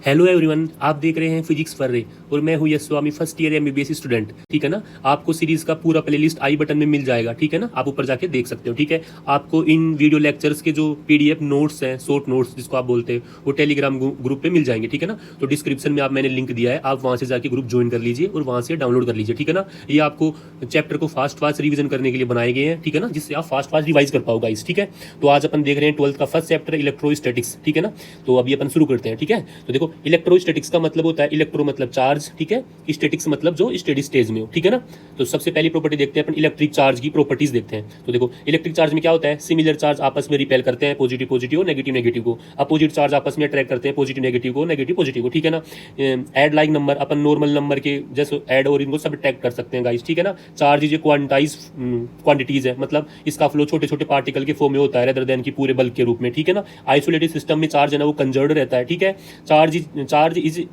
Hello everyone, आप देख रहे हैं फिजिक्स पर रे और मैं हूँ यश स्वामी, फर्स्ट ईयर एमबीबीएस स्टूडेंट। ठीक है ना। आपको सीरीज का पूरा प्लेलिस्ट आई बटन में मिल जाएगा। ठीक है ना, आप ऊपर जाके देख सकते हो। ठीक है, आपको इन वीडियो लेक्चर्स के जो पीडीएफ नोट्स हैं, शॉर्ट नोट्स जिसको आप बोलते हैं, वो टेलीग्राम ग्रुप पे मिल जाएंगे। ठीक है ना, तो डिस्क्रिप्शन में मैंने लिंक दिया है, आप वहाँ से जाके ग्रुप ज्वाइन कर लीजिए और वहाँ से डाउनलोड कर लीजिए। ठीक है ना, ये आपको चैप्टर को फास्ट रिवीजन करने के लिए बनाए गए हैं। ठीक है ना, जिससे आप फास्ट रिवाइज कर पाओ गाइस। ठीक है, तो आज अपन देख रहे हैं 12th का फर्स्ट चैप्टर इलेक्ट्रोस्टैटिक्स। ठीक है ना, तो अभी अपन शुरू करते हैं। ठीक है, तो देखो इलेक्ट्रोस्टैटिक्स का मतलब होता है इलेक्ट्रो मतलब चार्ज। ठीक है, स्टैटिक्स मतलब जो स्टेडी स्टेज में हो। ठीक है ना, तो सबसे पहली प्रॉपर्टी देखते हैं अपन, इलेक्ट्रिक चार्ज की प्रॉपर्टीज देखते हैं। तो देखो इलेक्ट्रिक चार्ज में क्या होता है, सिमिलर चार्ज आपस में रिपेल करते हैं, पॉजिटिव पॉजिटिव और नेगेटिव नेगेटिव को। अपोजिट चार्ज आपस में अट्रैक्ट करते हैं, पॉजिटिव नेगेटिव को, नेगेटिव पॉजिटिव को। ठीक है ना, ऐड लाइक नंबर अपन नॉर्मल नंबर के जैसे ऐड और इनको सब अट्रैक्ट कर सकते हैं गाइस। ठीक है ना, चार्ज ये क्वांटाइज क्वांटिटीज है, मतलब इसका फ्लो छोटे छोटे पार्टिकल के फॉर्म में होता है रेदर देन की पूरे बल्क के रूप में। ठीक है ना, आइसोलेटेड सिस्टम में चार्ज है ना वो कंजर्व्ड रहता है। ठीक है, charge is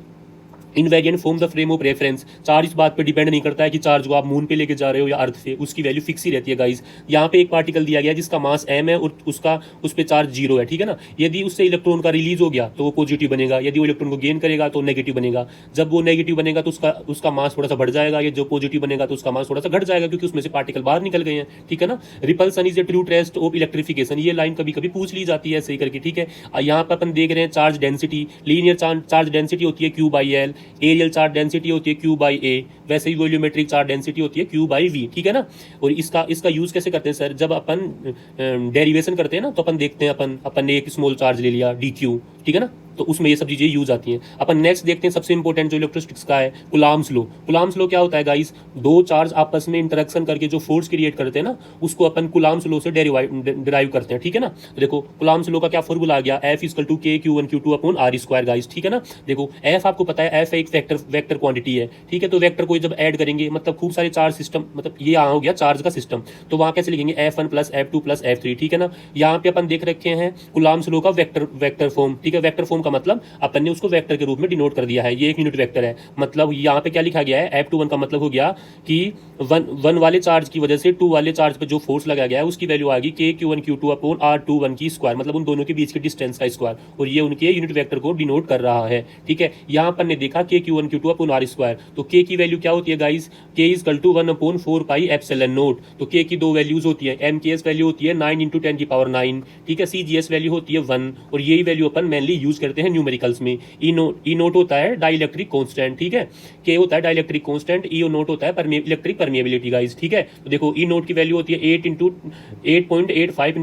invariant form the frame of reference. Charge इस बात पे डिपेंड नहीं करता है कि चार्ज को आप मून पे लेके जा रहे हो या अर्थ से, उसकी वैल्यू फिक्स ही रहती है गाइस। यहाँ पे एक पार्टिकल दिया गया जिसका मास m है और उस पे चार्ज 0 है। ठीक है ना, यदि उससे इलेक्ट्रॉन का रिलीज हो गया तो वो पॉजिटिव बनेगा, यदि वो इलेक्ट्रॉन को गेन करेगा तो नेगेटिव बनेगा। जब वो नेगेटिव बनेगा तो उसका मास थोड़ा सा बढ़ जाएगा, या जो पॉजिटिव बनेगा तो उसका मास थोड़ा सा घट जाएगा, क्योंकि उसमें से पार्टिकल बाहर निकल गए हैं। ठीक है ना, repulsion is a true test of electrification, ये लाइन कभी कभी पूछ ली जाती है सही करके। ठीक है, यहाँ पर अपन देख रहे हैं charge density, linear charge density होती है Q/L, एरियल चार्ज डेंसिटी होती है Q/A, वैसे ही वॉल्यूमेट्रिक चार्ज डेंसिटी होती है Q/V। ठीक है ना, और इसका यूज कैसे करते हैं सर, जब अपन डेरिवेशन करते हैं ना, तो अपन देखते हैं अपन ने एक स्मॉल चार्ज ले लिया dq। ठीक है ना, तो उसमें ये सब चीजें यूज आती हैं। अपन नेक्स्ट देखते हैं सबसे इंपॉर्टेंट जो इलेक्ट्रोस्टैटिक्स का है, कुलाम्स लॉ। कुलाम्स लॉ क्या होता है गाइस, दो चार्ज आपस में इंटरेक्शन करके जो फोर्स क्रिएट करते हैं ना, उसको अपन कुलाम्स लॉ से डिराइव करते हैं। ठीक है ना, तो देखो कुलाम्स लॉ का क्या फॉर्मूला आ गया, F = K(Q1Q2)/r²। गाइस ठीक है ना, देखो F आपको पता है, F एक वेक्टर क्वांटिटी है। ठीक है, तो वेक्टर को जब ऐड करेंगे, मतलब खूब सारे चार्ज सिस्टम, मतलब ये हो गया चार्ज का सिस्टम, तो वहां कैसे लिखेंगे, F1 + F2 + F3। ठीक है ना, यहाँ पे अपन देख रखे हैं कुलाम्स लॉ का वेक्टर फॉर्म। ठीक है, वेक्टर फॉर्म का मतलब अपन ने उसको वेक्टर के रूप में डिनोट कर दिया है, ये एक यूनिट वेक्टर है। मतलब यहाँ पे क्या लिखा गया है, F21 का मतलब हो गया कि वन वाले चार्ज की वजह से 2 वाले चार्ज पे जो फोर्स लगाया गया है उसकी वैल्यू आ गई K(Q1Q2)/r21 की स्क्वायर, मतलब उन दोनों के बीच के डिस्टेंस का स्क्वायर, और ये उनके यूनिट वेक्टर को डिनोट कर रहा है। ठीक है, यहाँ पर ने देखा K(Q1Q2)/r², तो K की वैल्यू क्या होती है गाइस, K = 1/4πε0। तो K की दो वैल्यूज होती है, MKS वैल्यू होती है 9 × 10⁹। ठीक है, CGS वैल्यू होती है 1, और यही वैल्यू अपन मेनली यूज करते हैं न्यूमेरिकल्स में। ई नोट होता है डाइलेक्ट्रिक कांस्टेंट। ठीक है, के होता है डाइलेक्ट्रिक कांस्टेंट, ई नोट होता है इलेक्ट्रिक परमिएबिलिटी गाइस। ठीक है, तो देखो ई नोट की वैल्यू होती है 8.85 ×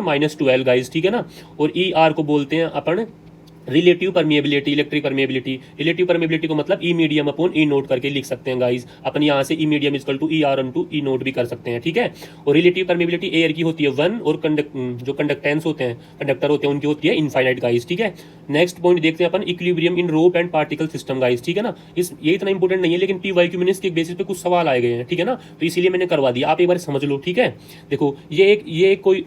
10⁻12 गाइस। ठीक है ना, और ई आर को बोलते हैं अपन relative permeability, electric permeability. Relative permeability को मतलब E medium upon E naught करके लिख सकते हैं गाइस। अपन यहाँ से ई मीडियम = ER/E नोट भी कर सकते हैं। ठीक है, और रिलेटिव परमिएबिलिटी एयर की होती है 1, और जो कंडक्टेंस होते हैं, कंडक्टर होते हैं, उनकी होती है इनफाइनाइट गाइस। ठीक है, नेक्स्ट पॉइंट देखते हैं अपन, equilibrium in rope and particle system guys. ठीक है ना, ये इतना इंपॉर्टेंट नहीं है, लेकिन PYQ में इसके बेसिस पे कुछ सवाल आए गए हैं। ठीक है ना, तो इसीलिए मैंने करवा दिया, आप एक बार समझ लो। ठीक है, देखो ये एक कोई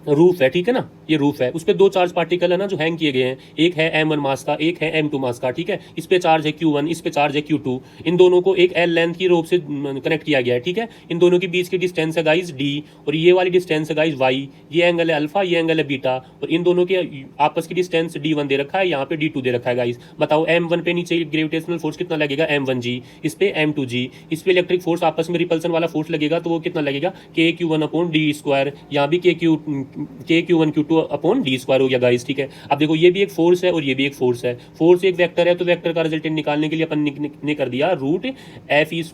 रूफ है। ठीक है ना, ये रूफ है, उस पे दो चार्ज पार्टिकल है ना जो हैंग किए गए हैं, एक है M1 मास का, एक है M2 मास का। ठीक है, इस पे चार्ज है Q1, इस पे चार्ज है Q2, इन दोनों को एक L लेंथ की रोप से कनेक्ट किया गया है। ठीक है, इन दोनों के बीच की डिस्टेंस है गाइस D, और ये वाली डिस्टेंस है गाइस Y, ये एंगल है अल्फा, ये एंगल है बीटा, और इन दोनों के आपस की डिस्टेंस D1 दे रखा है, यहाँ पे D2 दे रखा है गाइस। बताओ M1 पे नीचे ग्रेविटेशनल फोर्स कितना लगेगा, M1G, इस पे M2G, इस पे इलेक्ट्रिक फोर्स आपस में रिपल्सन वाला फोर्स लगेगा, तो वो कितना लगेगा, K(Q1/d², यहाँ भी K(Q1Q2/d² हो गया गाइस। ठीक है, अब देखो ये भी एक फोर्स है और ये भी एक फोर्स है, फोर्स एक वेक्टर है, तो वेक्टर का रिजल्टेंट निकालने के लिए अपन ने कर दिया √FE² +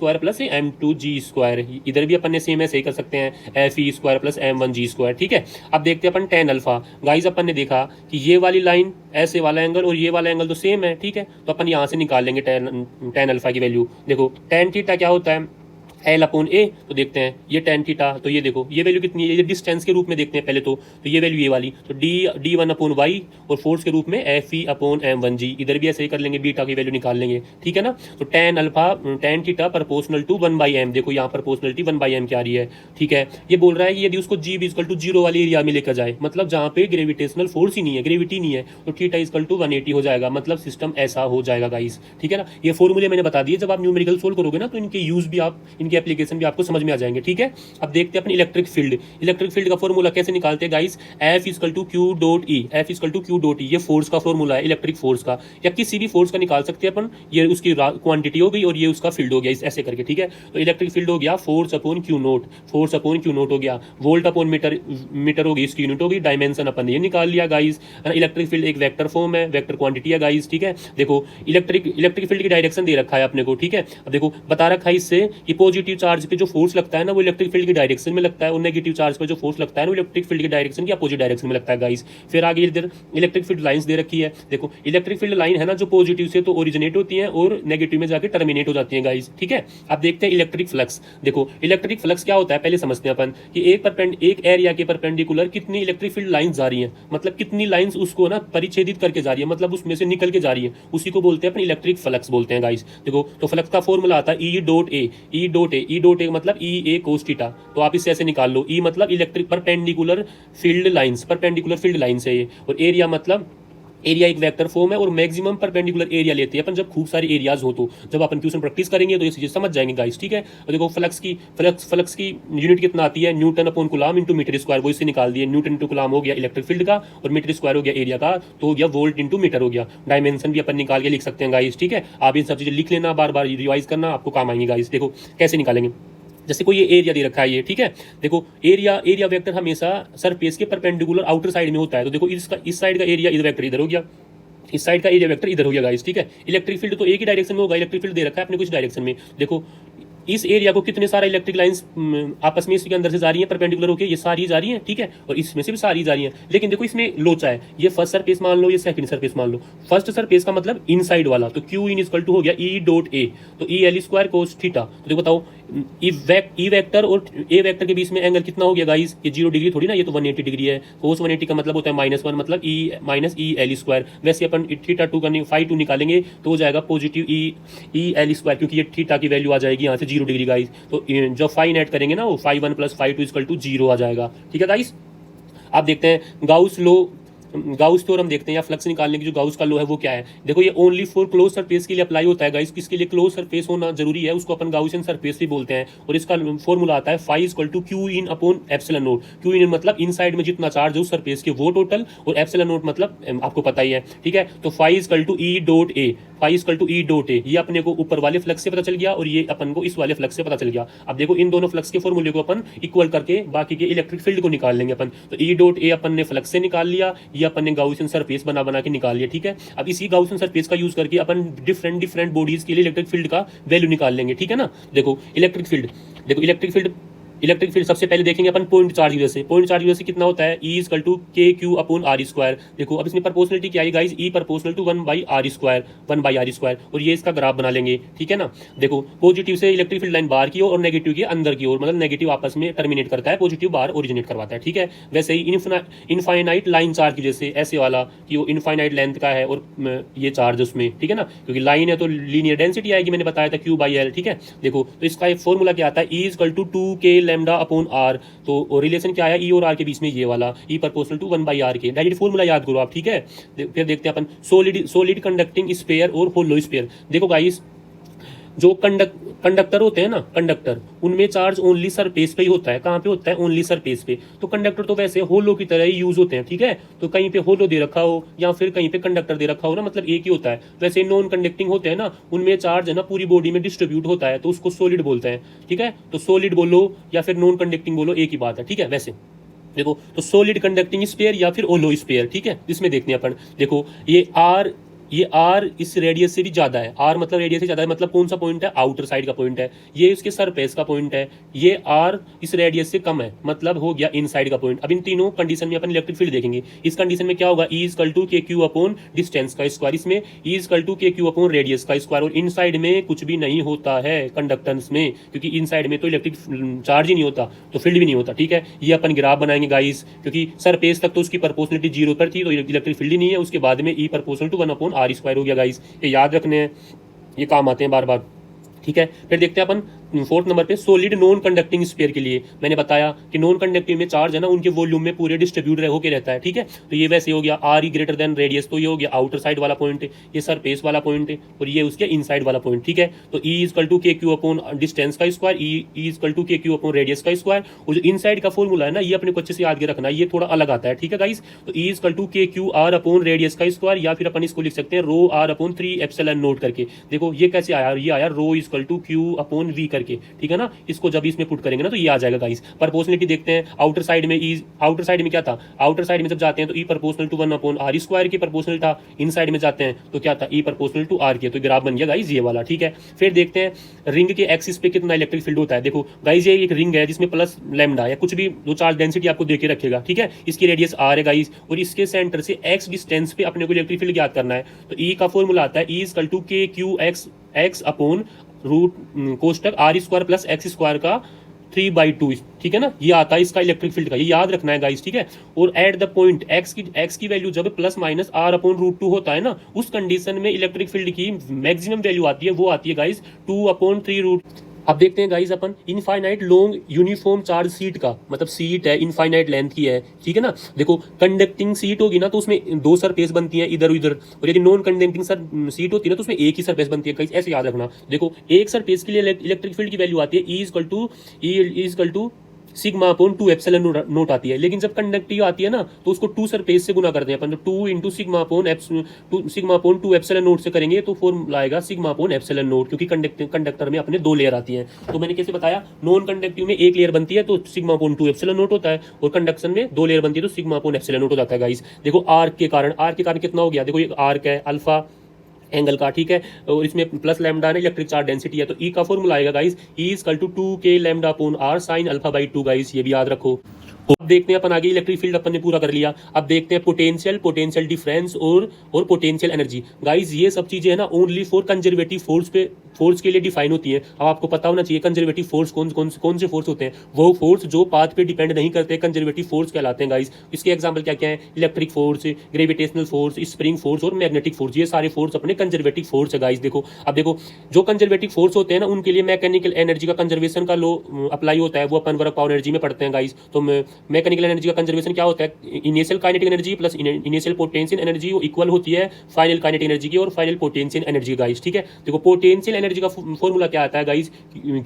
M2G²। इधर भी अपन ने सेम ऐसे ही कर सकते हैं, FE² + M1G²। ठीक है, अब देखते हैं अपन tan अल्फा गाइस। अपन ने देखा कि ये वाली लाइन, ऐसे वाला एंगल और ये वाला एंगल तो सेम है। ठीक है, तो अपन यहाँ से निकाल लेंगे tan अल्फा की वैल्यू। देखो tan थीटा क्या होता है, L/A, तो देखते हैं ये tan थीटा, तो ये देखो ये वैल्यू कितनी है, ये डिस्टेंस के रूप में देखते हैं पहले तो ये वैल्यू ये वाली, तो D1/Y, और फोर्स के रूप में FE/M1G, इधर भी ऐसे ही कर लेंगे, बीटा की वैल्यू निकाल लेंगे। ठीक है ना, तो tan theta proportional to 1/m, देखो यहाँ प्रोपोर्शनलिटी 1/m क्या आ रही है। ठीक है, ये बोल रहा है कि यदि उसको G = 0 वाले एरिया में लेकर जाए, मतलब जहाँ पे ग्रेविटेशनल फोर्स ही नहीं है, ग्रेविटी नहीं है, तो थीटा = 180 हो जाएगा, मतलब सिस्टम ऐसा हो जाएगा गाइस। ठीक है ना, ये फॉर्मूले मैंने बता दिए, जब आप न्यूमेरिकल सोल्व करोगे ना, तो इनके यूज भी आप इनकी एप्लीकेशन भी आपको समझ में आ जाएंगे, ठीक है। अब देखते हैं अपन इलेक्ट्रिक फील्ड। इलेक्ट्रिक फील्ड का फॉर्मूला कैसे निकालते हैं guys, F equal to Q dot E, F equal to Q dot E, ये फोर्स का फॉर्मूला है, इलेक्ट्रिक फोर्स का, या किसी भी फोर्स का निकाल सकते हैं अपन। ये उसकी क्वांटिटी हो गई और ये उसका फील्ड हो गया, ऐसे करके, ठीक है। तो इलेक्ट्रिक फील्ड हो गया force upon Q note, force upon Q note हो गया, वोल्ट अपॉन मीटर, मीटर होगी इसकी यूनिट होगी, डायमेंशन अपन ये निकाल लिया गाइस। इलेक्ट्रिक फील्ड एक वेक्टर फॉर्म है, वेक्टर क्वांटिटी है गाइस, ठीक है। देखो इलेक्ट्रिक फील्ड की डायरेक्शन दे रखा है अपने को, ठीक है। अब देखो बता रखा है इससे कि पॉजिटिव चार्ज पे जो फोर्स लगता है ना वो इलेक्ट्रिक फील्ड की डायरेक्शन में लगता है, और नेगेटिव चार्ज पे जो फोर्स लगता है ना वो इलेक्ट्रिक फील्ड की डायरेक्शन की अपोजिट डायरेक्शन में लगता है गाइस। फिर आगे इधर इलेक्ट्रिक फील्ड लाइंस दे रखी है। देखो इलेक्ट्रिक फील्ड लाइन है ना जो पॉजिटिव से तो ओरिजिनेट होती है और नेगेटिव में जाके टर्मिनेट हो जाती है गाइस, ठीक है। अब देखते हैं इलेक्ट्रिक फ्लक्स। देखो इलेक्ट्रिक फ्लक्स क्या होता है पहले समझते हैं अपन कि एक एरिया के परपेंडिकुलर कितनी इलेक्ट्रिक फील्ड लाइंस जा रही हैं, मतलब कितनी लाइंस उसको ना परिच्छेदित करके जा रही है, मतलब उसमें से निकल के जा रही है, उसी को बोलते हैं अपन इलेक्ट्रिक फ्लक्स बोलते हैं गाइस। देखो तो फ्लक्स का फॉर्मूला आता है ई डॉट ए, ई डॉट ए, ई डॉट ए मतलब ई ए कोस थीटा। तो आप इसे ऐसे निकाल लो, ई मतलब electric perpendicular field lines, perpendicular field lines है ये, और एरिया मतलब एरिया एक वेक्टर फॉर्म है और मैक्सिमम परपेंडिकुलर एरिया लेते हैं अपन जब खूब सारे एरियाज हो। तो जब अपन ट्यूशन प्रैक्टिस करेंगे तो ये चीजें समझ जाएंगे गाइस, ठीक है। और देखो फ्लक्स की यूनिट कितना आती है, newton upon coulomb into metre square, वो इससे निकाल दिए। न्यूटन इनटू कूलम हो गया इलेक्ट्रिक फील्ड का और मीटर स्क्वायर हो गया एरिया का, तो हो गया वोल्ट इनटू मीटर हो गया। डायमेंशन भी अपन निकाल के लिख सकते हैं गाइस, ठीक है। आप इन सब चीजें लिख लेना, बार बार रिवाइज करना, आपको काम आएंगे गाइस। देखो कैसे निकालेंगे, जैसे कोई ये एरिया दे रखा है ये, ठीक है। देखो एरिया वेक्टर हमेशा सरफेस के परपेंडिकुलर आउटर साइड में होता है। तो देखो इसका इस साइड का एरिया इधर वेक्टर इधर हो गया, इस साइड का एरिया वेक्टर इधर हो गया गाइस, ठीक है। इलेक्ट्रिक फील्ड तो एक ही डायरेक्शन में होगा, इलेक्ट्रिक फील्ड दे रखा है अपने कुछ डायरेक्शन में। देखो इस एरिया को कितने सारा इलेक्ट्रिक लाइंस आपस में इसके अंदर से जा रही है परपेंडिकुलर होकर, ये सारी जा रही है, ठीक है, और इसमें से भी सारी जा रही है। लेकिन देखो इसमें लोचा है, ये फर्स्ट सरफेस मान लो, ये सेकंड सरफेस मान लो। फर्स्ट सरफेस का मतलब इनसाइड वाला, तो क्यू इन इक्वल टू हो गया ई डॉट ए, तो ई एल स्क्वायर कोस थीटा। तो देखो बताओ ई वेक्टर और ए वेक्टर के बीच में एंगल कितना हो गया गाइस, ये 0 डिग्री थोड़ी ना, ये तो 180 डिग्री है। कोस 180 का मतलब होता है -1 मतलब E minus E L square. वैसे अपन थीटा 2 का फाई 2 निकालेंगे तो हो जाएगा पॉजिटिव ई एल स्क्वायर, क्योंकि ये थीटा की वैल्यू आ जाएगी यहाँ से 0 डिग्री गाइस। तो जब फाइन ऐड करेंगे ना वो phi 1 plus phi 2 equal to 0 आ जाएगा, ठीक है गाइस। आप देखते हैं गाउस थ्योरम देखते हैं, या फ्लक्स निकालने की जो गाउस का लॉ है वो क्या है। देखो ये ओनली फॉर क्लोज सरफेस के लिए अप्लाई होता है गाइस, किसके लिए, क्लोज सरफेस होना जरूरी है, उसको अपन गाउसियन सरफेस भी बोलते हैं। और इसका फॉर्मूला आता है phi equal to q in upon epsilon naught. Q in मतलब इनसाइड में जितना चार्ज है उस सरफेस के वो टोटल, और एप्सिलॉन नोट मतलब आपको पता ही है, ठीक है। तो phi equal to E dot A, phi equal to E dot A, ये अपने को ऊपर वाले फ्लक्स से पता चल गया और ये अपन को इस वाले फ्लक्स से पता चल गया। अब देखो इन दोनों फ्लक्स के फॉर्मूले को अपन इक्वल करके बाकी के इलेक्ट्रिक फील्ड को निकाल लेंगे अपन। तो ई डॉट ए अपन ने फ्लक्स से निकाल लिया, ये अपन ने गाउसियन सरफेस बना के निकाल लिया, ठीक है। अब इसी गाउसियन सरफेस का यूज करके अपन डिफरेंट बॉडीज के लिए इलेक्ट्रिक फील्ड का वैल्यू निकाल लेंगे, ठीक है ना। देखो इलेक्ट्रिक फील्ड सबसे पहले देखेंगे अपन पॉइंट चार्ज यूनिट से। पॉइंट चार्ज यूनिट से कितना होता है, ई इक्वल टू के क्यू अपॉन आर स्क्वायर। देखो अब इसमें प्रोपोर्शनलिटी क्या है guys, E proportional to 1 by R square, 1 by R square, और ये इसका ग्राफ बना लेंगे, ठीक है ना। देखो पॉजिटिव से इलेक्ट्रिक फील्ड लाइन बाहर की ओर और नेगेटिव की अंदर की ओर, मतलब नेगेटिव आपस में टर्मिनेट करता है, पॉजिटिव बाहर ओरिजिनेट करवाता है, ठीक है। वैसे ही इनफाइनाइट लाइन चार्ज जैसे ऐसे वाला कि वो इनफाइनाइट लेंथ का है और ये चार्ज उसमें, ठीक है ना, क्योंकि लाइन है तो लीनियर डेंसिटी आएगी, मैंने बताया था क्यू बाई एल, ठीक है। देखो तो इसका एक फॉर्मूला क्या आता है, E equal to 2k lambda upon R. तो रिलेशन क्या है, ई और आर के बीच में ये वाला, ई प्रोपोर्शनल टू 1 बाई आर के। डायरेक्ट फॉर्मूला याद करो आप, ठीक है। फिर देखते हैं अपन सॉलिड कंडक्टिंग स्फीयर और होलो स्फीयर। देखो गाइस जो कंडक्टर होते हैं ना, कंडक्टर उनमें चार्ज ओनली सरफेस पे ही होता है। कहाँ पे होता है, ओनली सरफेस पे। तो कंडक्टर तो वैसे होलो की तरह ही यूज होते हैं, ठीक है। तो कहीं पे होलो दे रखा हो या फिर कहीं पे कंडक्टर दे रखा हो ना, मतलब एक ही होता है। वैसे नॉन कंडक्टिंग होते हैं ना, उनमें चार्ज है ना पूरी बॉडी में डिस्ट्रीब्यूट होता है, तो उसको सॉलिड बोलते हैं, ठीक है। तो सॉलिड बोलो या फिर नॉन कंडक्टिंग बोलो, एक ही बात है, ठीक है। वैसे देखो तो सॉलिड कंडक्टिंग स्फीयर या फिर होलो स्फीयर, ठीक है, इसमें देखते हैं अपन। देखो ये आर इस रेडियस से भी ज्यादा है, आर मतलब रेडियस से ज्यादा है, मतलब कौन सा पॉइंट है, आउटर साइड का पॉइंट है। ये इसके सरफेस का पॉइंट है, ये आर इस रेडियस से कम है, मतलब हो गया इनसाइड का पॉइंट। अब इन तीनों कंडीशन में अपन इलेक्ट्रिक फील्ड देखेंगे। इस कंडीशन में क्या होगा, ई इक्वल टू के क्यू अपॉन डिस्टेंस का स्क्वायर, इसमें ई इक्वल टू के क्यू अपॉन रेडियस का स्क्वायर। और इनसाइड में कुछ भी नहीं होता है कंडक्टेंस में, क्योंकि इनसाइड में तो इलेक्ट्रिक चार्ज ही नहीं होता, तो फील्ड भी नहीं होता, ठीक है। ये अपन ग्राफ बनाएंगे गाइस, क्योंकि सरफेस तक तो उसकी प्रोपोर्शनलिटी 0 पर थी, तो इलेक्ट्रिक फील्ड ही नहीं है। उसके बाद में E proportional to 1 upon R square हो गया गाइस। ये याद रखने हैं, ये काम आते हैं बार बार, ठीक है। फिर देखते हैं अपन फोर्थ नंबर पे सॉलिड नॉन कंडक्टिंग स्फीयर के लिए मैंने बताया कि नॉन कंडक्टिंग में चार्ज है ना उनके वॉल्यूम में पूरे डिस्ट्रीब्यूट होकर रहता है, ठीक है। तो ये वैसे हो गया R E greater than radius, तो ये हो गया आउटर साइड वाला पॉइंट, ये सरफेस वाला पॉइंट और ये उसके इनसाइड वाला पॉइंट, ठीक है। तो ई इजकल टू के क्यू अपॉन डिस्टेंस का स्क्वायर, ई इजकल टू के क्यू अपॉन रेडियस का स्क्वायर, और जो इनसाइड का फॉर्मूला है ना ये अपने को अच्छे से याद के रखना, ये थोड़ा अलग आता है, ठीक है गाइस। तो ई इजकल टू के क्यू आर अपॉन रेडियस का स्क्वायर, या फिर अपन इसको लिख सकते हैं rho r upon 3 epsilon naught करके। देखो ये कैसे आया, ये आया rho equal to q upon V करके, ठीक है ना। इसको जब इसमें पुट करेंगे ना तो ये आ जाएगा गाइस। प्रोपोर्शनलिटी देखते हैं, आउटर साइड में ई, आउटर साइड में क्या था, आउटर साइड में जब जाते हैं तो E proportional to 1 upon R square की प्रोपोर्शनल था, इन साइड में जाते हैं तो क्या था, ई प्रोपोर्शनल टू आर के। तो ग्राफ बन गया गाइस ये वाला, ठीक है। फिर देखते हैं रिंग के एक्सिस पे कितना इलेक्ट्रिक फील्ड होता है। देखो गाइस ये एक रिंग है जिसमें प्लस लैम्डा या कुछ भी जो चार्ज डेंसिटी आपको देके रखेगा, ठीक है। इसकी रेडियस आर है गाइस, और इसके सेंटर से एक्स डिस्टेंस पे अपने को इलेक्ट्रिक फील्ड ज्ञात करना है। तो ई का फॉर्मूला आता है ई इजकल टू के q x x upon root कोष्टक R square plus x square का 3/2, ठीक है ना। ये आता है इसका इलेक्ट्रिक फील्ड का, ये याद रखना है गाइस, ठीक है। और एट द पॉइंट एक्स की वैल्यू जब plus minus R upon root 2 होता है ना, उस कंडीशन में इलेक्ट्रिक फील्ड की मैक्सिमम वैल्यू आती है, वो आती है गाइस 2/3 रूट। अब देखते हैं गाइस अपन infinite long uniform charge sheet का, मतलब सीट है इनफाइनाइट लेंथ की है, ठीक है ना। देखो कंडक्टिंग सीट होगी ना तो उसमें दो सरफेस बनती है इधर उधर, और यदि नॉन कंडक्टिंग सीट होती है ना तो उसमें एक ही सरफेस बनती है गाइस, ऐसे याद रखना। देखो एक सरफेस के लिए इलेक्ट्रिक फील्ड की वैल्यू आती है E equal to sigma upon 2 epsilon naught आती है। लेकिन जब कंडक्टिव आती है ना तो उसको 2 सरफेस से गुना करते हैं अपन, तो 2 into sigma upon 2 epsilon note से करेंगे तो फॉर्मूला आएगा सिग्मा अपॉन एप्सिलॉन नोट, क्योंकि कंडक्टर में अपने 2 लेयर आती हैं। तो मैंने कैसे बताया, नॉन कंडक्टिव में एक लेयर बनती है तो सिग्मा अपॉन 2 एप्सिलॉन नोट होता है, और कंडक्शन में 2 लेयर बनती है तो सिग्मा अपॉन एप्सिलॉन नोट हो जाता है गाइस। देखो आर्क के कारण कितना हो गया, देखो ये आर्क है अल्फा एंगल का, ठीक है, और इसमें प्लस लैम्डा ने इलेक्ट्रिक चार्ज डेंसिटी है। तो ई का फॉर्मूला आएगा guys E equal to 2k lambda upon R sine alpha by 2 guys, ये भी याद रखो। अब देखते हैं अपन आगे, इलेक्ट्रिक फील्ड अपन ने पूरा कर लिया। अब देखते हैं पोटेंशियल डिफरेंस और पोटेंशियल एनर्जी। गाइस ये सब चीजें है ना ओनली फॉर कंजर्वेटिव फोर्स के लिए डिफाइन होती है। अब आपको पता होना चाहिए कंजर्वेटिव फोर्स कौन से फोर्स होते हैं, वो फोर्स जो पाथ पे डिपेंड नहीं करते कंजर्वेटिव फोर्स कहलाते हैं गाइस। इसके एग्जांपल क्या क्या है, electric force, gravitational force, spring force और मैग्नेटिक फोर्स, ये सारे फोर्स अपने कंजर्वेटिव फोर्स है गाइस। देखो अब देखो जो कंजर्वेटिव फोर्स होते हैं ना उनके लिए मैकेनिकल एनर्जी का कंजर्वेशन का लॉ अप्लाई होता है, वो अपन वर्क पावर एनर्जी में पढ़ते हैं गाइस। तो मैकेनिकल एनर्जी का कंजर्वेशन क्या होता है, initial kinetic energy plus initial potential energy वो इक्वल होती है फाइनल काइनेटिक एनर्जी की और फाइनल पोटेंशियल एनर्जी गाइस, ठीक है। देखो पोटेंशियल एनर्जी का फॉर्मूला क्या आता है guys,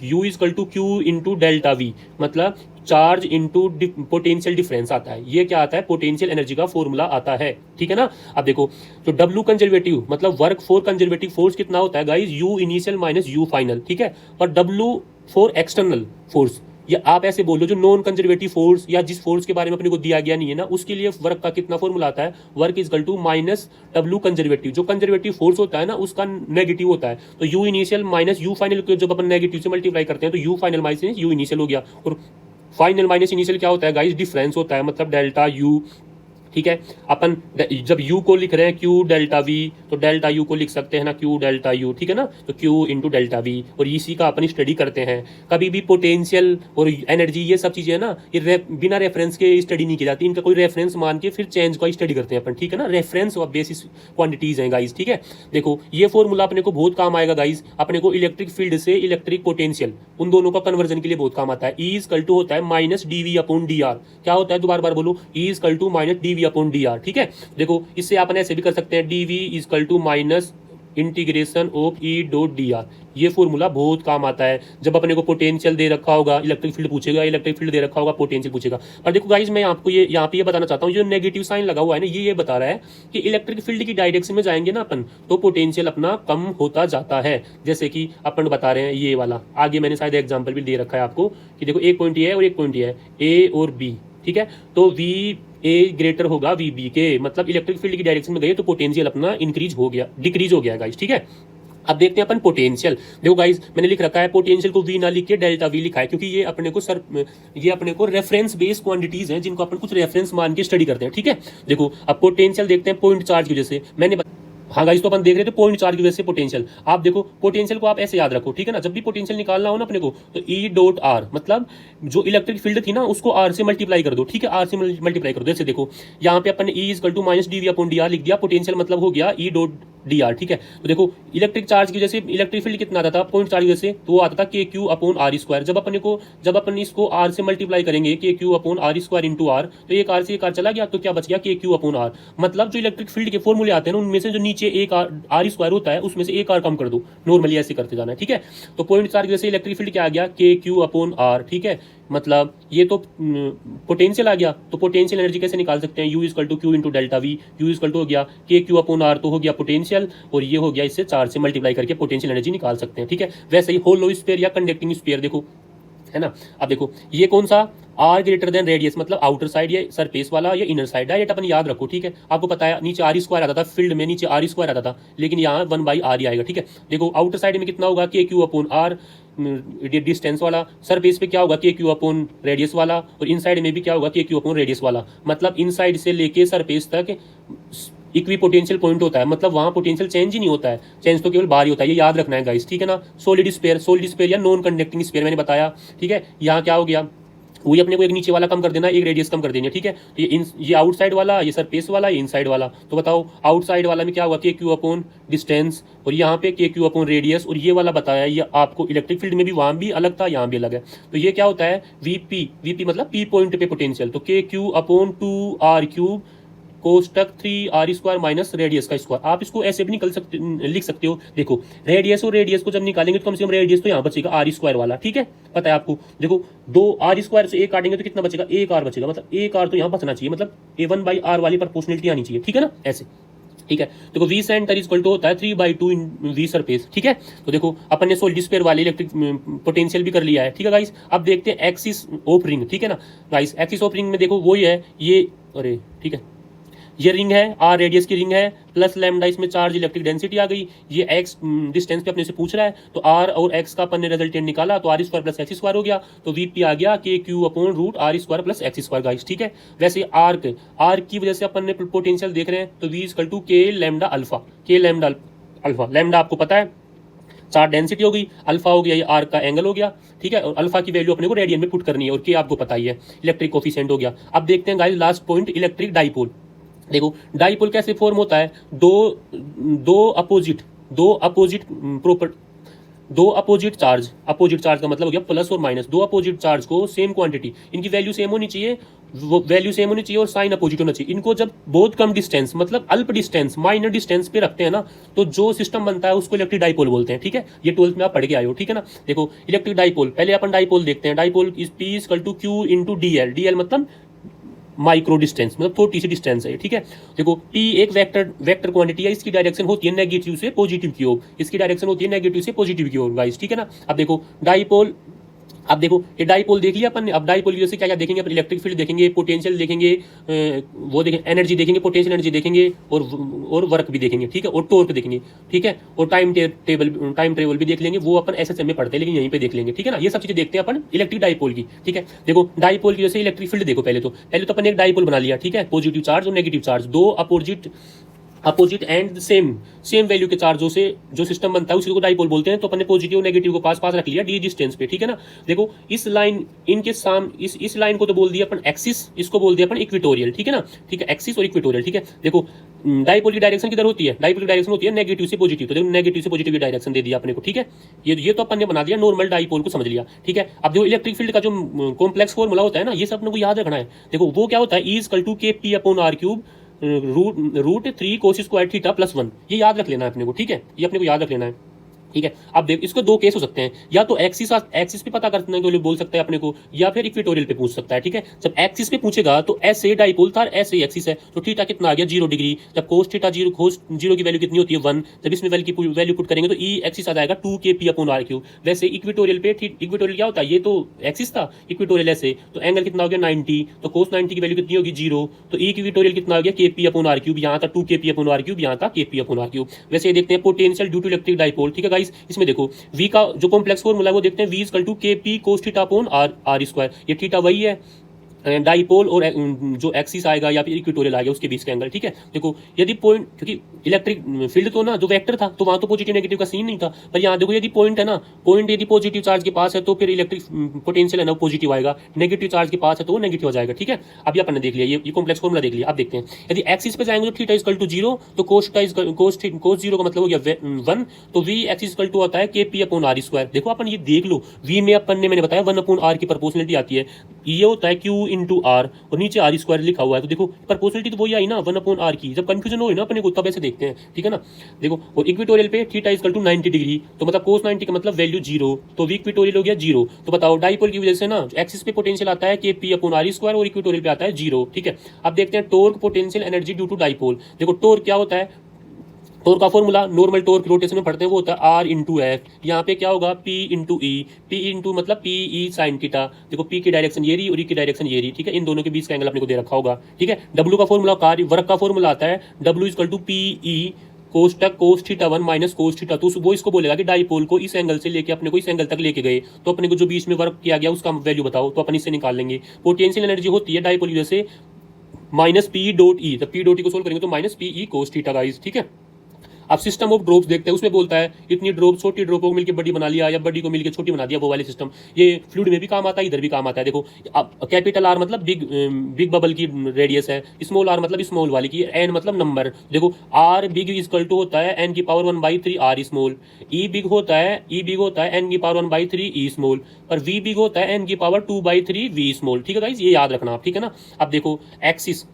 U equal to Q into delta V, मतलब चार्ज इंटू पोटेंशियल डिफरेंस आता है। ये क्या आता है, पोटेंशियल एनर्जी का फॉर्मूला आता है, ठीक है ना। अब देखो तो W कंजर्वेटिव मतलब वर्क फॉर कंजर्वेटिव फोर्स कितना होता है guys, U initial minus U final, ठीक है। और W फॉर एक्सटर्नल फोर्स, या आप ऐसे बोल लो जो नॉन कंजर्वेटिव फोर्स या जिस फोर्स के बारे में अपने को दिया गया नहीं है ना उसके लिए वर्क का कितना फॉर्मूला आता है, work equal to minus W conservative, जो कंजर्वेटिव फोर्स होता है ना उसका नेगेटिव होता है। तो U initial minus U final को जब अपन नेगेटिव से मल्टीप्लाई करते हैं तो U final minus U initial हो गया, और फाइनल माइनस इनिशियल क्या होता है गाइस, डिफरेंस होता है, मतलब डेल्टा U, ठीक है। अपन जब U को लिख रहे हैं Q डेल्टा V, तो डेल्टा U को लिख सकते हैं ना Q डेल्टा U, ठीक है ना। तो Q इंटू डेल्टा V, और इसी का अपन स्टडी करते हैं। कभी भी पोटेंशियल और एनर्जी ये सब चीज़ें ना ये बिना रेफरेंस के स्टडी नहीं की जाती, इनका कोई रेफरेंस मान के फिर चेंज का स्टडी करते हैं अपन, ठीक है ना। रेफरेंस और बेसिस क्वांटिटीज हैं गाइस, ठीक है। देखो ये फॉर्मूला अपने को बहुत काम आएगा गाइस, अपने को इलेक्ट्रिक फील्ड से इलेक्ट्रिक पोटेंशियल उन दोनों का कन्वर्जन के लिए बहुत काम आता है। E इजकल टू होता है माइनस dV अपॉन dr, क्या होता है दोबारा बार बोलो, E equal to minus dV upon dr, ठीक है। देखो इससे अपन ऐसे भी कर सकते हैं dV equal to minus integration of E dot dr। ये फॉर्मूला बहुत काम आता है जब अपने को पोटेंशियल दे रखा होगा, इलेक्ट्रिक फील्ड पूछेगा, इलेक्ट्रिक फील्ड दे रखा होगा, पोटेंशियल पूछेगा। पर देखो गाइस मैं आपको ये यहाँ पे ये बताना चाहता हूँ, जो नेगेटिव साइन लगा हुआ है ना ये बता रहा है कि इलेक्ट्रिक फील्ड की डायरेक्शन में जाएंगे ना अपन तो पोटेंशियल अपना कम होता जाता है। जैसे कि अपन बता रहे हैं ये वाला, आगे मैंने शायद एग्जाम्पल भी दे रखा है आपको कि देखो एक पॉइंट ये है और एक पॉइंट ये है, A और B, ठीक है। तो VA ग्रेटर होगा VB के, मतलब इलेक्ट्रिक फील्ड की डायरेक्शन में गए तो पोटेंशियल अपना इंक्रीज हो गया, डिक्रीज हो गया गाइस, ठीक है। अब देखते हैं अपन पोटेंशियल। देखो गाइस मैंने लिख रखा है पोटेंशियल को V ना लिख के डेल्टा V लिखा है, क्योंकि ये अपने को रेफरेंस बेस्ड क्वांटिटीज हैं जिनको अपन कुछ रेफरेंस मान के स्टडी करते हैं, ठीक है। देखो अब पोटेंशियल देखते हैं पॉइंट चार्ज की वजह से, मैंने हाँ गाइस तो अपन देख रहे थे पॉइंट चार्ज की वजह से पोटेंशियल। आप देखो पोटेंशियल को आप ऐसे याद रखो, ठीक है ना, जब भी पोटेंशियल निकालना हो ना अपने को तो E डॉट R, मतलब जो इलेक्ट्रिक फील्ड थी ना उसको R से मल्टीप्लाई कर दो, ठीक है, R से मल्टीप्लाई कर दो। जैसे देखो यहाँ पे अपन E equal to minus dV upon dr लिख दिया, पोटेंशियल मतलब हो गया E डॉट डी आर, ठीक है। तो देखो इलेक्ट्रिक चार्ज की वजह से इलेक्ट्रिक फील्ड कितना आता था पॉइंट चार्ज की वजह से, तो वो आता था के क्यू अपॉन आर स्क्वायर। जब अपन इसको आर से मल्टीप्लाई करेंगे K Q upon R square into R, तो एक आर से एक आर चला गया, तो क्या बच गया के क्यू अपॉन आर। मतलब जो इलेक्ट्रिक फील्ड के फॉर्मूले आते हैं ना, उनमें से जो नीचे एक आर स्क्वायर होता है उसमें से एक आर कम कर दो, नॉर्मली ऐसे करते जाना है, ठीक है। तो पॉइंट चार्ज की वजह से इलेक्ट्रिक फील्ड क्या आ गया, के क्यू अपॉन आर, ठीक है। मतलब ये तो पोटेंशियल आ गया, तो पोटेंशियल एनर्जी कैसे निकाल सकते हैं, U equal to Q into delta V. U equal to हो गया के क्यू अपॉन आर, तो हो गया पोटेंशियल, और ये हो गया इससे चार्ज से मल्टीप्लाई करके पोटेंशियल एनर्जी निकाल सकते हैं, ठीक है। वैसे ही होलो स्फीयर या कंडक्टिंग स्फीयर देखो, है ना। अब देखो ये कौन सा, आर ग्रेटर देन रेडियस, मतलब आउटर साइड या सरफेस वाला या इनर साइड, डायरेक्ट अपन याद रखो, ठीक है। आपको पता है नीचे आर स्क्वायर आता था, फील्ड में नीचे आर स्क्वायर आता था, लेकिन यहाँ 1/r ही आएगा, ठीक है। देखो आउटर साइड में कितना होगा, के क्यू अपॉन आर डिस्टेंस वाला, सरफेस पे क्या होगा, के क्यू अपॉन रेडियस वाला, और इन साइड में भी क्या होगा, के क्यू अपॉन रेडियस वाला। मतलब इन साइड से लेके सरफेस तक इक्वी पोटेंशियल पॉइंट होता है, मतलब वहां पोटेंशियल चेंज ही नहीं होता है, चेंज तो केवल बाहर ही होता है, ये याद रखना है गाइस, ठीक है ना। सॉलिड स्फीयर या नॉन कंडक्टिंग स्फीयर मैंने बताया, ठीक है। यहाँ क्या हो गया, वही अपने को एक नीचे वाला कम कर देना, एक रेडियस कम कर देनी है, ठीक है। तो ये आउटसाइड वाला, ये सरफेस वाला, ये इनसाइड वाला। तो बताओ आउटसाइड वाला में क्या होगा, के क्यू अपॉन डिस्टेंस, और यहाँ पे के क्यू अपॉन रेडियस, और ये वाला बताया ये आपको इलेक्ट्रिक फील्ड में भी वहां भी अलग था, यहाँ भी अलग है। तो ये क्या होता है, वीपी मतलब पी पॉइंट पे पोटेंशियल, तो k Q upon 2r cube कोष्टक 3r स्क्वायर माइनस रेडियस का स्क्वायर। आप इसको ऐसे भी लिख सकते हो। देखो रेडियस और रेडियस को जब निकालेंगे तो कम से कम रेडियस तो यहाँ बचेगा आर स्क्वायर वाला, ठीक है, पता है आपको। देखो 2r स्क्वायर से एक काटेंगे तो कितना बचेगा, एक आर बचेगा, मतलब एक आर तो यहाँ बचना चाहिए, मतलब a1/r वाली प्रोपोर्शनलिटी आनी चाहिए, ठीक है ना, ऐसे, ठीक है। देखो वी सेंटर इक्वल टू होता है 3/2 वी सरफेस, ठीक है। तो देखो अपन ने सॉलिड स्फीयर वाले इलेक्ट्रिक पोटेंशियल भी कर लिया है, ठीक है गाइस। अब देखते हैं एक्सिस ऑफ रिंग, ठीक है ना गाइस। एक्सिस ऑफ रिंग में देखो वही है ये, अरे ठीक है, ये रिंग है, आर रेडियस की रिंग है, प्लस लैम्डा इसमें चार्ज इलेक्ट्रिक डेंसिटी आ गई, ये एक्स डिस्टेंस पे अपने से पूछ रहा है, तो आर और एक्स का अपन ने रिजल्टेंट निकाला, तो R square plus x square हो गया, तो वीपी आ गया K Q upon root R square plus x square guys, ठीक है। वैसे आर की वजह से अपन ने पोटेंशियल देख रहे हैं, तो वी इक्वल टू के लैम्डा अल्फा, के लैम्डा अल्फा, लैम्डा आपको पता है चार्ज डेंसिटी हो गई, अल्फा हो गया ये आर का एंगल हो गया, ठीक है। और अल्फा की वैल्यू अपने को रेडियन में पुट करनी है, और के आपको पता ही है इलेक्ट्रिक कोफिशिएंट हो गया। अब देखते हैं guys last point, electric dipole. देखो डाइपोल कैसे फॉर्म होता है, दो अपोजिट चार्ज का मतलब हो गया प्लस और माइनस, दो अपोजिट चार्ज को सेम क्वांटिटी, इनकी वैल्यू सेम होनी चाहिए, वैल्यू सेम होनी चाहिए और साइन अपोजिट होना चाहिए। इनको जब बहुत कम डिस्टेंस मतलब अल्प डिस्टेंस माइनर डिस्टेंस पे रखते हैं ना, तो जो सिस्टम बनता है उसको इलेक्ट्रिक डाइपोल बोलते हैं, ठीक है। ये 12th में आप पढ़ के आए हो, ठीक है ना। देखो इलेक्ट्रिक डाइपोल, पहले अपन डाइपोल देखते हैं। Dipole is P equal to Q into DL, DL मतलब माइक्रो डिस्टेंस, मतलब छोटी सी डिस्टेंस है, ठीक है। देखो P एक वेक्टर क्वांटिटी है, इसकी डायरेक्शन होती है नेगेटिव से पॉजिटिव की ओर, इसकी डायरेक्शन होती है नेगेटिव से पॉजिटिव की ओर गाइस, ठीक है ना। अब देखो डाइपोल, अब देखो ये डाइपोल देख लिया अपन ने। अब डाइपोल की वजह से क्या क्या देखेंगे अपन, इलेक्ट्रिक फील्ड देखेंगे, पोटेंशियल देखेंगे, वो देखेंगे एनर्जी देखेंगे, पोटेंशियल एनर्जी देखेंगे, और वर्क भी देखेंगे, ठीक है, और टॉर्क देखेंगे, ठीक है, और टाइम ट्रेवल भी देख लेंगे, वो अपन एसएसएम में पढ़ते हैं लेकिन यहीं पे देख लेंगे, ठीक है ना। ये सब चीजें देखते हैं अपन इलेक्ट्रिक डाइपोल की, ठीक है। देखो डाइपोल की वजह से इलेक्ट्रिक फील्ड देखो, पहले तो अपन एक डाइपोल बना लिया, ठीक है, पॉजिटिव चार्ज और नेगेटिव चार्ज, दो अपोजिट एंड सेम वैल्यू के चार्जों से जो सिस्टम बनता है उसी को डाइपोल बोलते हैं। तो अपन ने पॉजिटिव और नेगेटिव को पास रख लिया डी डिस्टेंस पे, ठीक है ना। देखो इस लाइन इनके सामने इस लाइन को तो बोल दिया अपन एक्सिस, इसको बोल दिया अपन इक्वेटोरियल, ठीक है ना, ठीक है, एक्सिस और इक्वेटोरियल, ठीक है। देखो डाइपोल की डायरेक्शन किधर होती है, डाइपोल की डायरेक्शन होती है नेगेटिव से पॉजिटिव, तो देखो नेगेटिव से पॉजिटिव की डायरेक्शन दे दिया अपने को, ठीक है। ये तो अपन ने बना दिया नॉर्मल डाइपोल को, समझ लिया, ठीक है। अब देखो इलेक्ट्रिक फील्ड का जो कॉम्प्लेक्स फॉर्मूला होता है ना, ये सब अपने को याद रखना है। देखो वो क्या होता है, E equal to K P upon R cube root 3 cos square theta plus 1, ये याद रख लेना है अपने को, ठीक है, ये अपने को याद रख लेना है, ठीक है। अब देख इसको दो केस हो सकते हैं, या तो एक्सिस पे पता करने के लिए बोल सकता है अपने को, या फिर इक्वेटोरियल पे पूछ सकता है, ठीक है। जब एक्सिस पे पूछेगा तो ऐसे डाइपोल था, ऐसे एक्सिस है, तो थीटा कितना आ गया 0 डिग्री। जब कोस थीटा 0 की वैल्यू कितनी होती है 1, जब इसमें वैल्यू पुट करेंगे तो ई एक्सिस आ जाएगा 2 के पी अपॉन आर क्यूब। वैसे इक्वेटोरियल पे इक्वेटोरियल क्या होता है, ये तो एक्सिस था, इक्वेटोरियल ऐसे, तो एंगल कितना हो गया 90, तो कोस 90 की वैल्यू कितनी होगी 0, तो इक्वेटोरियल कितना हो गया के पी अपॉन आर क्यूब, यहाँ था 2 के पी अपॉन आर क्यूब, यहाँ था के पी अपॉन आर क्यूब। वैसे ये देखते हैं potential due to electric dipole, ठीक है गाइस। इसमें देखो V का जो कॉम्प्लेक्स फॉर्मूला है वो देखते हैं, V equal to K P cos theta upon R square, ये थीटा वही है, डाइपोल और जो एक्सिस आएगा या फिर इक्वेटोरियल आएगा उसके बीच का एंगल, ठीक है। देखो यदि पॉइंट, क्योंकि इलेक्ट्रिक फील्ड तो ना जो वेक्टर था तो वहां तो पॉजिटिव नेगेटिव का सीन नहीं था, पर यहाँ देखो यदि पॉइंट है ना, पॉइंट यदि पॉजिटिव चार्ज के पास है तो फिर इलेक्ट्रिक पोटेंशियल है ना पॉजिटिव आएगा, नेगेटिव चार्ज के पास है तो वो नेगेटिव हो जाएगा, ठीक है। अभी अपन ने देख लिया ये कॉम्प्लेक्स फॉर्मूला देख लिया। अब देखते हैं यदि एक्सिस पे जाएंगे तो थीटा इक्वल टू 0, तो कोस जीरो का मतलब हो गया 1, तो वी एक्सिस इक्वल टू होता है kp/r²। देखो अपन ये देख लो, वी में अपन ने मैंने बताया 1/r की प्रोपोर्शनलिटी आती है, ये होता है q इंटू आर और नीचे r² लिखा हुआ है, तो देखो प्रोपोर्शनलिटी तो वही आई ना 1/r की। जब कंफ्यूजन हो ना अपने को तब ऐसे देखते हैं, ठीक है ना। देखो और इक्वेटोरियल पे थीटा इक्वल टू 90 डिग्री, तो मतलब cos 90 का मतलब वैल्यू 0, तो वी इक्वेटोरियल हो गया 0। तो बताओ डाइपोल की वजह से ना एक्सिस पे पोटेंशियल आता है kp/r² और इक्वेटोरियल पे आता है 0, ठीक है। अब देखते हैं torque potential energy due to dipole. देखो टॉर्क क्या होता है, टॉर्क का फॉर्मूला नॉर्मल टॉर्क रोटेशन में पढ़ते हैं वो होता है आर इंटू एफ। यहाँ पे क्या होगा पी इंटू ई, पी इंटू मतलब पी ई साइन थीटा। देखो पी की डायरेक्शन ये रही और ई की डायरेक्शन ये रही, ठीक है। इन दोनों के बीच का एंगल अपने को दे रखा होगा, ठीक है। डब्ल्यू का फॉर्मूला कार्य वर्क का फॉर्मूला आता है W equal to P E cos theta 1 minus cos theta. तो वो इसको बोलेगा कि डाइपोल को इस एंगल से लेके अपने को इस एंगल तक लेके गए, तो अपने को जो बीच में वर्क किया गया उसका वैल्यू बताओ, तो अपन इससे निकाल लेंगे। पोटेंशियल एनर्जी होती है डाइपोल की वजह से माइनस पी डॉट ई, तो पी डॉट ई को सोल्व करेंगे तो minus P E cos theta guys, ठीक है। अब सिस्टम ऑफ ड्रॉप्स देखते हैं, उसमें बोलता है इतनी ड्रॉप छोटी ड्रॉप को मिलकर बड़ी बना लिया या बड़ी को मिलकर छोटी बना दिया, वो वाले सिस्टम। ये फ्लूइड में भी काम आता है, इधर भी काम आता है। देखो अब कैपिटल आर मतलब बिग बबल की रेडियस है, स्मॉल आर मतलब स्मॉल वाली की, एन मतलब नंबर। देखो आर बिग इक्वल टू होता है एन की power 1/3 R small, E big होता है एन की पावर 1/3 ई स्मॉल, और वी बिग होता है एन की पावर 2/3 वी स्मॉल, ठीक है गाइस, ये याद रखना आप, ठीक है ना। अब देखो एक्सिस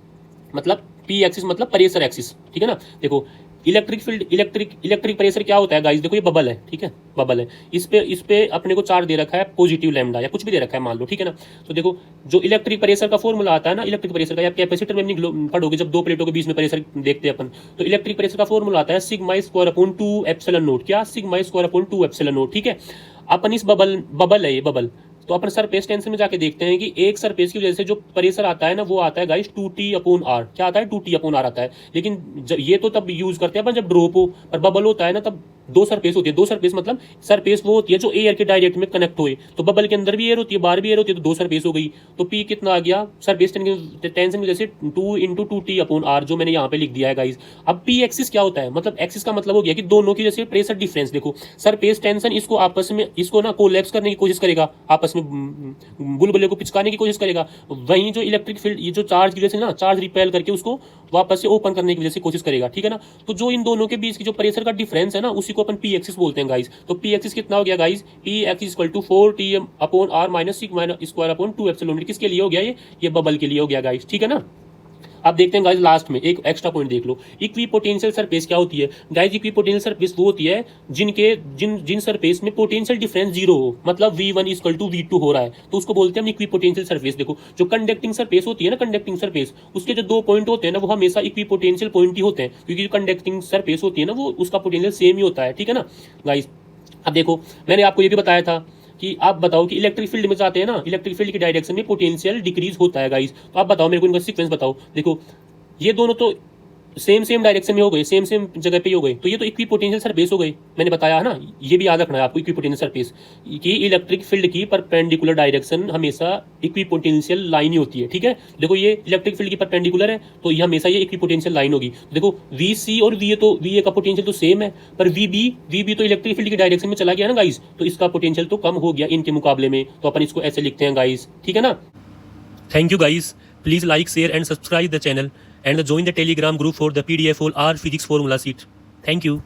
मतलब पी एक्सिस मतलब प्रेशर एक्सिस, ठीक है ना। देखो इलेक्ट्रिक फील्ड इलेक्ट्रिक प्रेशर क्या होता है गाइस, देखो ये बबल है, ठीक है, बबल है। इस पे अपने को चार्ज दे रखा है पॉजिटिव लैम्डा या कुछ भी दे रखा है मान लो, ठीक है ना। तो देखो जो इलेक्ट्रिक प्रेशर का फॉर्मूला आता है ना, इलेक्ट्रिक प्रेशर का या कैपेसिटर में पढ़ोगे जब दो प्लेटों के बीच में प्रेशर देखते हैं अपन, तो इलेक्ट्रिक प्रेशर का फॉर्मूला आता है σ²/2 एप्सिलॉन नॉट। क्या σ²/2 एप्सिलॉन नॉट, ठीक है। अपन इस बबल है ये बबल, तो अपन सरफेस टेंशन में जाके देखते हैं कि एक सरफेस की वजह से जो प्रेशर आता है ना वो आता है गाइस 2T/r। क्या आता है 2T/r आता है, लेकिन ये तो तब यूज करते हैं अपन जब ड्रॉप हो, पर बबल होता है ना तब दो सरफेस होती है। दो सरफेस मतलब सरफेस वो होती है जो एयर के डायरेक्ट में कनेक्ट हुए, तो बबल के अंदर भी एयर होती है बाहर भी एयर होती है, तो दो सरफेस हो गई। तो पी कितना आ गया सरफेस टेंशन की वजह से 2 × 2T/r, जो मैंने यहाँ पे लिख दिया है गाइस। अब पी एक्सिस क्या होता है, मतलब एक्सिस का मतलब हो गया कि दोनों की जैसे प्रेशर डिफरेंस। देखो सरफेस टेंशन इसको आपस में इसको ना कोलैप्स करने की कोशिश करेगा, आपस में बुलबुले को पिचकाने की कोशिश करेगा। वहीं जो इलेक्ट्रिक फील्ड ये जो चार्ज की वजह से ना चार्ज रिपेल करके उसको वापस से ओपन करने की वजह से कोशिश करेगा, ठीक है ना। तो जो इन दोनों के बीच की जो प्रेशर का डिफरेंस है ना उसी को अपन पी एक्सिस बोलते हैं गाइस। तो पी एक्सिस कितना हो गया guys, P axis equal to 4T/r minus σ²/2 epsilon. किसके लिए हो गया ये बबल के लिए हो गया गाइस, ठीक है ना। अब देखते हैं गाइस लास्ट में एक एक्स्ट्रा पॉइंट देख लो, इक्विपोटेंशियल सरफेस क्या होती है गाइस। इक्विपोटेंशियल सरफेस वो होती है जिन सरफेस में पोटेंशियल डिफरेंस 0 हो, मतलब V1 = V2 हो रहा है, तो उसको बोलते हैं हम इक्विपोटेंशियल सरफेस। देखो जो कंडक्टिंग सरफेस होती है ना, कंडक्टिंग सरफेस उसके जो दो पॉइंट होते हैं ना वो हमेशा इक्विपोटेंशियल पॉइंट ही होते हैं, क्योंकि जो कंडक्टिंग सरफेस होती है ना वो उसका पोटेंशियल सेम ही होता है, ठीक है ना गाइस। अब देखो मैंने आपको ये भी बताया था कि आप बताओ कि इलेक्ट्रिक फील्ड में जाते हैं ना, इलेक्ट्रिक फील्ड की डायरेक्शन में पोटेंशियल डिक्रीज होता है गाइस। तो आप बताओ मेरे को इनका सीक्वेंस बताओ। देखो ये दोनों तो सेम डायरेक्शन में हो गए, सेम जगह पे हो गए, तो ये तो इक्विपोटेंशियल सरफेस हो गए, मैंने बताया है ना। ये भी याद रखना है आपको इक्विपोटेंशियल सरफेस की इलेक्ट्रिक फील्ड की परपेंडिकुलर डायरेक्शन हमेशा इक्विपोटेंशियल लाइन ही होती है, ठीक है। देखो ये इलेक्ट्रिक फील्ड की परपेंडिकुलर है तो ये हमेशा ये इक्विपोटेंशियल लाइन होगी। देखो VC और VA का पोटेंशियल तो सेम है, पर VB तो इलेक्ट्रिक फील्ड की डायरेक्शन में चला गया ना गाइस, तो इसका पोटेंशियल तो कम हो गया इनके मुकाबले में, तो अपन इसको ऐसे लिखते हैं गाइस, ठीक है ना। Thank you guys, please like share and subscribe the channel and join the Telegram group for the PDF or R physics formula sheet. Thank you.